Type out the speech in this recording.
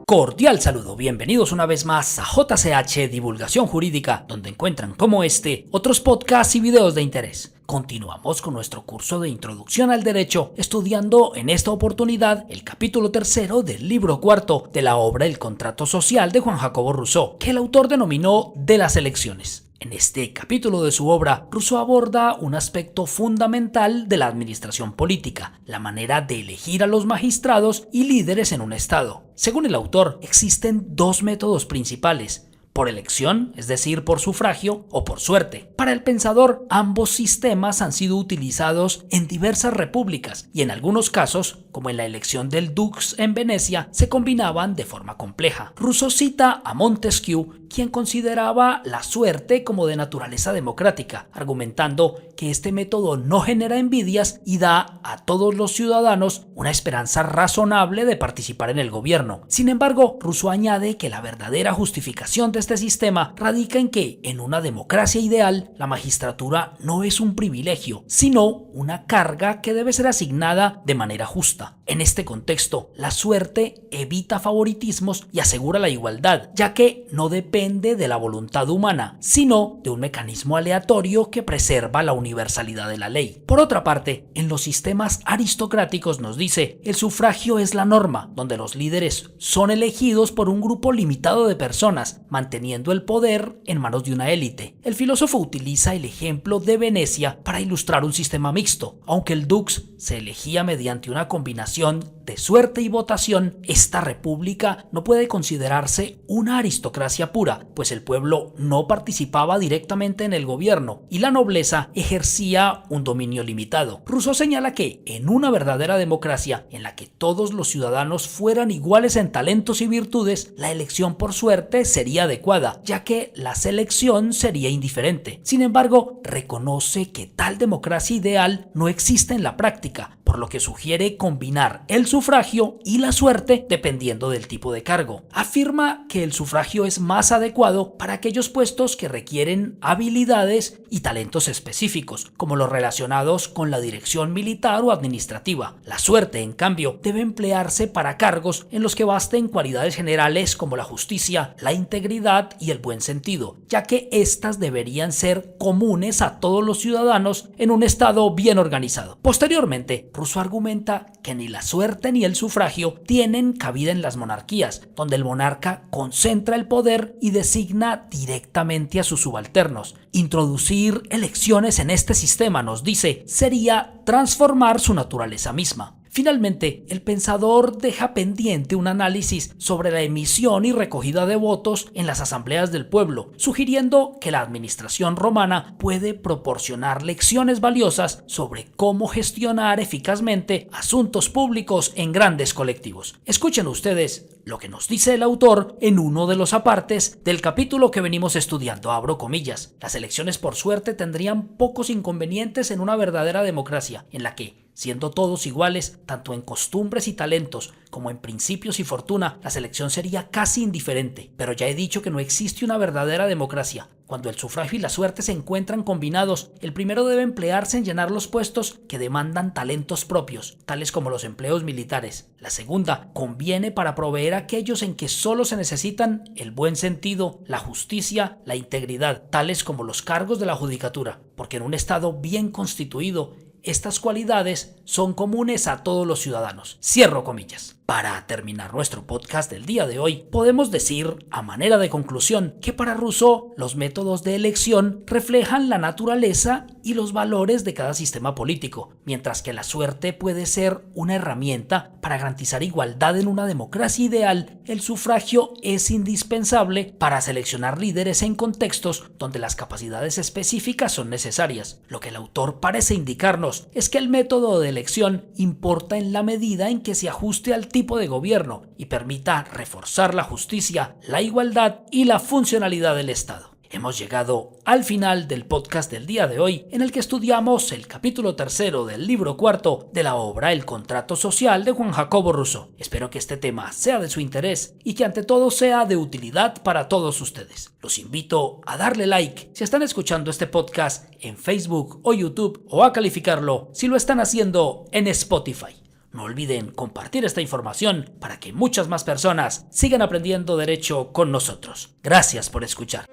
Cordial saludo, bienvenidos una vez más a JCH Divulgación Jurídica, donde encuentran como otros podcasts y videos de interés. Continuamos con nuestro curso de Introducción al Derecho, estudiando en esta oportunidad el capítulo 3 del libro 4 de la obra El Contrato Social de Juan Jacobo Rousseau, que el autor denominó De las elecciones. En este capítulo de su obra, Rousseau aborda un aspecto fundamental de la administración política, la manera de elegir a los magistrados y líderes en un estado. Según el autor, existen dos métodos principales: por elección, es decir, por sufragio, o por suerte. Para el pensador, ambos sistemas han sido utilizados en diversas repúblicas y en algunos casos, como en la elección del Dux en Venecia, se combinaban de forma compleja. Rousseau cita a Montesquieu, quien consideraba la suerte como de naturaleza democrática, argumentando que este método no genera envidias y da a todos los ciudadanos una esperanza razonable de participar en el gobierno. Sin embargo, Rousseau añade que la verdadera justificación de este sistema radica en que, en una democracia ideal, la magistratura no es un privilegio, sino una carga que debe ser asignada de manera justa. En este contexto, la suerte evita favoritismos y asegura la igualdad, ya que no depende de la voluntad humana, sino de un mecanismo aleatorio que preserva la universalidad de la ley. Por otra parte, en los sistemas aristocráticos, nos dice, el sufragio es la norma, donde los líderes son elegidos por un grupo limitado de personas, manteniendo el poder en manos de una élite. El filósofo utiliza el ejemplo de Venecia para ilustrar un sistema mixto. Aunque el dux se elegía mediante una combinación de suerte y votación, esta república no puede considerarse una aristocracia pura, pues el pueblo no participaba directamente en el gobierno y la nobleza ejercía un dominio limitado. Rousseau señala que en una verdadera democracia en la que todos los ciudadanos fueran iguales en talentos y virtudes, la elección por suerte sería adecuada, ya que la selección sería indiferente. Sin embargo, reconoce que tal democracia ideal no existe en la práctica, por lo que sugiere combinar el sufragio y la suerte dependiendo del tipo de cargo. Afirma que el sufragio es más adecuado para aquellos puestos que requieren habilidades y talentos específicos, como los relacionados con la dirección militar o administrativa. La suerte, en cambio, debe emplearse para cargos en los que basten cualidades generales como la justicia, la integridad y el buen sentido, ya que éstas deberían ser comunes a todos los ciudadanos en un estado bien organizado. Posteriormente, Rousseau argumenta que ni la suerte ni el sufragio tienen cabida en las monarquías, donde el monarca concentra el poder y designa directamente a sus subalternos. Introducir elecciones en este sistema, nos dice, sería transformar su naturaleza misma. Finalmente, el pensador deja pendiente un análisis sobre la emisión y recogida de votos en las asambleas del pueblo, sugiriendo que la administración romana puede proporcionar lecciones valiosas sobre cómo gestionar eficazmente asuntos públicos en grandes colectivos. Escuchen ustedes lo que nos dice el autor en uno de los apartes del capítulo que venimos estudiando, abro comillas. Las elecciones por suerte tendrían pocos inconvenientes en una verdadera democracia, en la que, siendo todos iguales, tanto en costumbres y talentos como en principios y fortuna, la selección sería casi indiferente. Pero ya he dicho que no existe una verdadera democracia. Cuando el sufragio y la suerte se encuentran combinados, el primero debe emplearse en llenar los puestos que demandan talentos propios, tales como los empleos militares. La segunda conviene para proveer aquellos en que solo se necesitan el buen sentido, la justicia, la integridad, tales como los cargos de la judicatura, porque en un estado bien constituido, estas cualidades son comunes a todos los ciudadanos. Cierro comillas. Para terminar nuestro podcast del día de hoy, podemos decir, a manera de conclusión, que para Rousseau los métodos de elección reflejan la naturaleza y los valores de cada sistema político, mientras que la suerte puede ser una herramienta para garantizar igualdad en una democracia ideal. El sufragio es indispensable para seleccionar líderes en contextos donde las capacidades específicas son necesarias. Lo que el autor parece indicarnos es que el método de elección importa en la medida en que se ajuste al tipo de gobierno y permita reforzar la justicia, la igualdad y la funcionalidad del Estado. Hemos llegado al final del podcast del día de hoy, en el que estudiamos el capítulo 3 del libro 4 de la obra El Contrato Social de Juan Jacobo Rousseau. Espero que este tema sea de su interés y que ante todo sea de utilidad para todos ustedes. Los invito a darle like si están escuchando este podcast en Facebook o YouTube, o a calificarlo si lo están haciendo en Spotify. No olviden compartir esta información para que muchas más personas sigan aprendiendo derecho con nosotros. Gracias por escuchar.